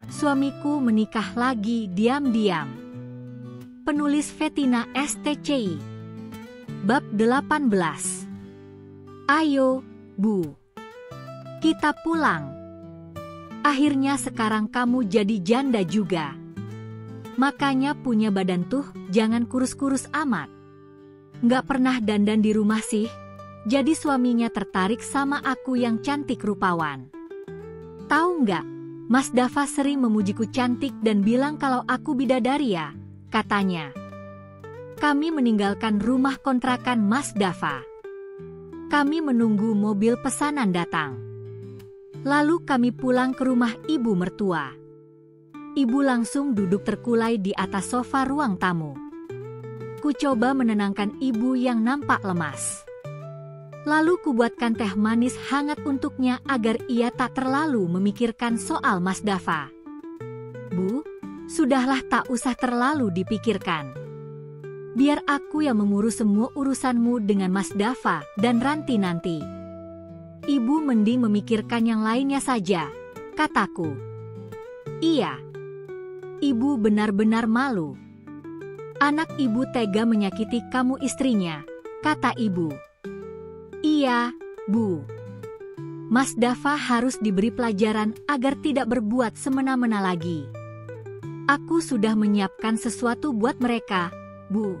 Suamiku menikah lagi diam-diam. Penulis Vetina STCI. Bab 18. Ayo, Bu. Kita pulang. Akhirnya sekarang kamu jadi janda juga. Makanya punya badan tuh jangan kurus-kurus amat. Nggak pernah dandan di rumah sih. Jadi suaminya tertarik sama aku yang cantik rupawan. Tahu nggak, Mas Dava sering memujiku cantik dan bilang kalau aku bidadari ya, katanya. Kami meninggalkan rumah kontrakan Mas Dava. Kami menunggu mobil pesanan datang. Lalu kami pulang ke rumah ibu mertua. Ibu langsung duduk terkulai di atas sofa ruang tamu. Ku coba menenangkan ibu yang nampak lemas. Lalu kubuatkan teh manis hangat untuknya agar ia tak terlalu memikirkan soal Mas Dava. Bu, sudahlah tak usah terlalu dipikirkan. Biar aku yang mengurus semua urusanmu dengan Mas Dava dan Ranti nanti. Ibu mending memikirkan yang lainnya saja, kataku. Iya. Ibu benar-benar malu. Anak ibu tega menyakiti kamu istrinya, kata ibu. Iya, Bu. Mas Dava harus diberi pelajaran agar tidak berbuat semena-mena lagi. Aku sudah menyiapkan sesuatu buat mereka, Bu.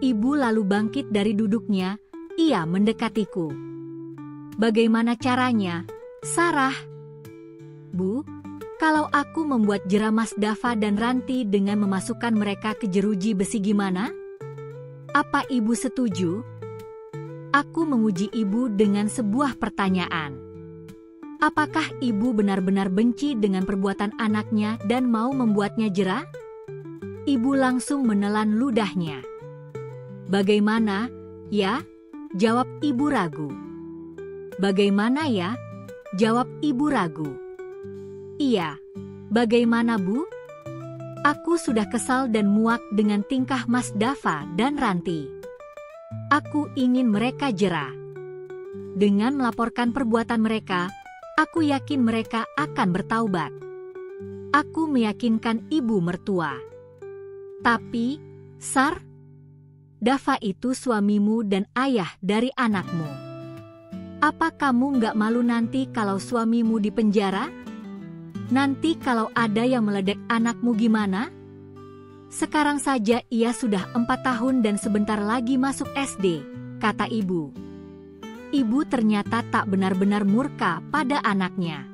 Ibu lalu bangkit dari duduknya, ia mendekatiku. Bagaimana caranya, Sarah? Bu, kalau aku membuat jera Mas Dava dan Ranti dengan memasukkan mereka ke jeruji besi gimana? Apa ibu setuju? Aku menguji ibu dengan sebuah pertanyaan. Apakah ibu benar-benar benci dengan perbuatan anaknya dan mau membuatnya jera? Ibu langsung menelan ludahnya. Bagaimana, ya? Jawab ibu ragu. Bagaimana ya? Jawab ibu ragu. Iya, bagaimana Bu? Aku sudah kesal dan muak dengan tingkah Mas Dava dan Ranti. Aku ingin mereka jera. Dengan melaporkan perbuatan mereka, aku yakin mereka akan bertaubat. Aku meyakinkan ibu mertua. Tapi, Sar, Dava itu suamimu dan ayah dari anakmu. Apa kamu nggak malu nanti kalau suamimu dipenjara? Nanti kalau ada yang meledek anakmu gimana? Sekarang saja ia sudah 4 tahun dan sebentar lagi masuk SD, kata ibu. Ibu ternyata tak benar-benar murka pada anaknya.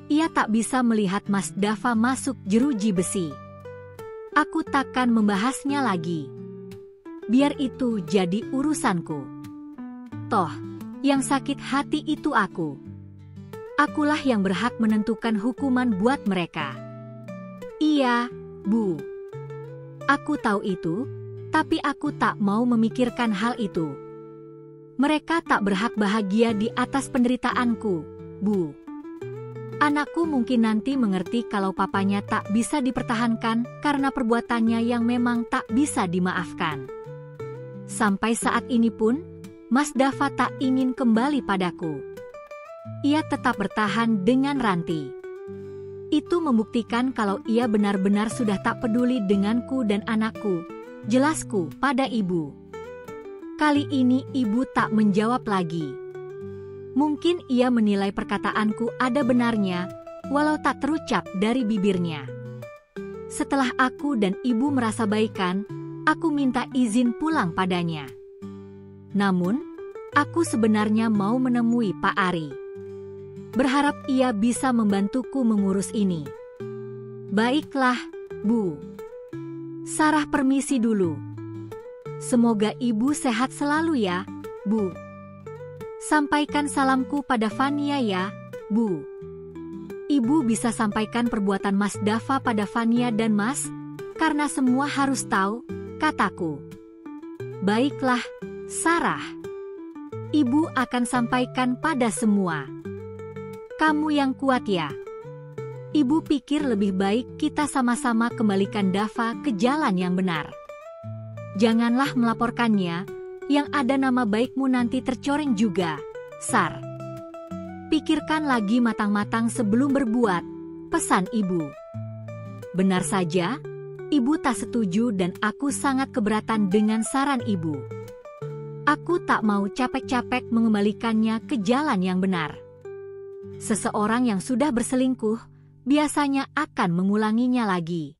Ia tak bisa melihat Mas Dava masuk jeruji besi. Aku takkan membahasnya lagi. Biar itu jadi urusanku. Toh, yang sakit hati itu aku. Akulah yang berhak menentukan hukuman buat mereka. Iya, Bu. Aku tahu itu, tapi aku tak mau memikirkan hal itu. Mereka tak berhak bahagia di atas penderitaanku, Bu. Anakku mungkin nanti mengerti kalau papanya tak bisa dipertahankan karena perbuatannya yang memang tak bisa dimaafkan. Sampai saat ini pun, Mas Dava tak ingin kembali padaku. Ia tetap bertahan dengan Ranti. Itu membuktikan kalau ia benar-benar sudah tak peduli denganku dan anakku, jelasku pada ibu. Kali ini ibu tak menjawab lagi. Mungkin ia menilai perkataanku ada benarnya, walau tak terucap dari bibirnya. Setelah aku dan ibu merasa baikan, aku minta izin pulang padanya. Namun, aku sebenarnya mau menemui Pak Ari. Berharap ia bisa membantuku mengurus ini. Baiklah, Bu. Sarah permisi dulu. Semoga ibu sehat selalu ya, Bu. Sampaikan salamku pada Fania ya, Bu. Ibu bisa sampaikan perbuatan Mas Dava pada Fania dan Mas, karena semua harus tahu, kataku. Baiklah, Sarah. Ibu akan sampaikan pada semua. Kamu yang kuat ya. Ibu pikir lebih baik kita sama-sama kembalikan Dava ke jalan yang benar. Janganlah melaporkannya, yang ada nama baikmu nanti tercoreng juga, Sar. Pikirkan lagi matang-matang sebelum berbuat, pesan ibu. Benar saja, ibu tak setuju dan aku sangat keberatan dengan saran ibu. Aku tak mau capek-capek mengembalikannya ke jalan yang benar. Seseorang yang sudah berselingkuh biasanya akan mengulanginya lagi.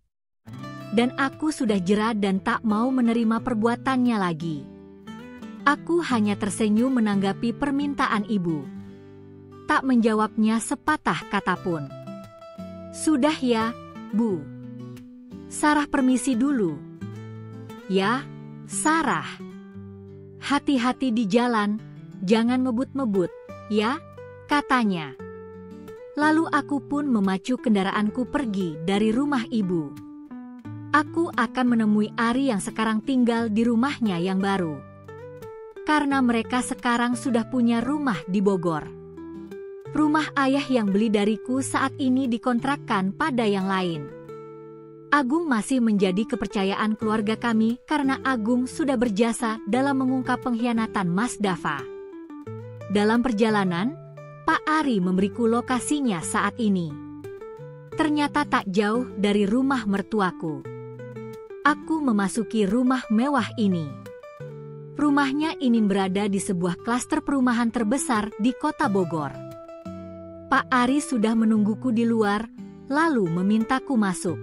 Dan aku sudah jera dan tak mau menerima perbuatannya lagi. Aku hanya tersenyum menanggapi permintaan ibu. Tak menjawabnya sepatah kata pun. Sudah ya, Bu. Sarah permisi dulu. Ya, Sarah. Hati-hati di jalan, jangan mebut-mebut, ya, katanya. Lalu aku pun memacu kendaraanku pergi dari rumah ibu. Aku akan menemui Ari yang sekarang tinggal di rumahnya yang baru. Karena mereka sekarang sudah punya rumah di Bogor. Rumah ayah yang beli dariku saat ini dikontrakkan pada yang lain. Agung masih menjadi kepercayaan keluarga kami karena Agung sudah berjasa dalam mengungkap pengkhianatan Mas Dava. Dalam perjalanan, Pak Ari memberiku lokasinya saat ini. Ternyata tak jauh dari rumah mertuaku. Aku memasuki rumah mewah ini. Rumahnya ini berada di sebuah klaster perumahan terbesar di kota Bogor. Pak Ari sudah menungguku di luar, lalu memintaku masuk.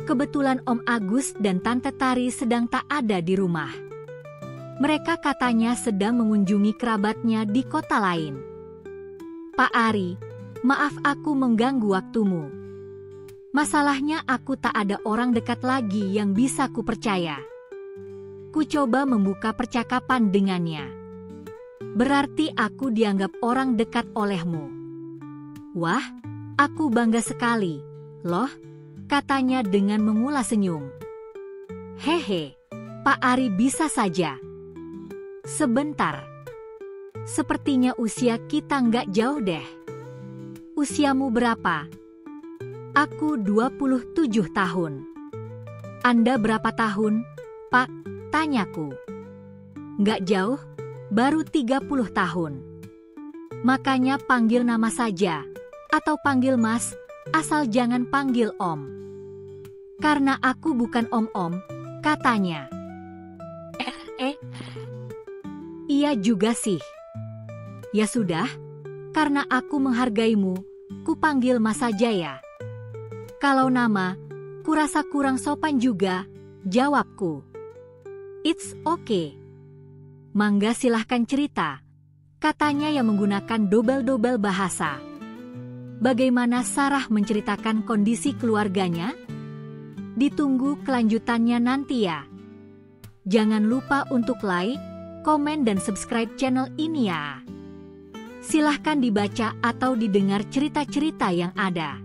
Kebetulan Om Agus dan Tante Tari sedang tak ada di rumah. Mereka katanya sedang mengunjungi kerabatnya di kota lain. Pak Ari, maaf aku mengganggu waktumu. Masalahnya aku tak ada orang dekat lagi yang bisa kupercaya. Ku coba membuka percakapan dengannya. Berarti aku dianggap orang dekat olehmu. Wah, aku bangga sekali, loh, katanya dengan mengulas senyum. Hehe, Pak Ari bisa saja. Sebentar. Sepertinya usia kita nggak jauh deh. Usiamu berapa? Aku 27 tahun. Anda berapa tahun, Pak? Tanyaku. Nggak jauh, baru 30 tahun. Makanya panggil nama saja. Atau panggil Mas, asal jangan panggil Om. Karena aku bukan om-om, katanya. Iya juga sih. Ya sudah, karena aku menghargaimu, ku panggil Mas saja ya. Kalau nama, kurasa kurang sopan juga, jawabku. It's okay. Mangga silahkan cerita, katanya yang menggunakan dobel-dobel bahasa. Bagaimana Sarah menceritakan kondisi keluarganya? Ditunggu kelanjutannya nanti ya. Jangan lupa untuk like, komen dan subscribe channel ini ya. Silahkan dibaca atau didengar cerita-cerita yang ada.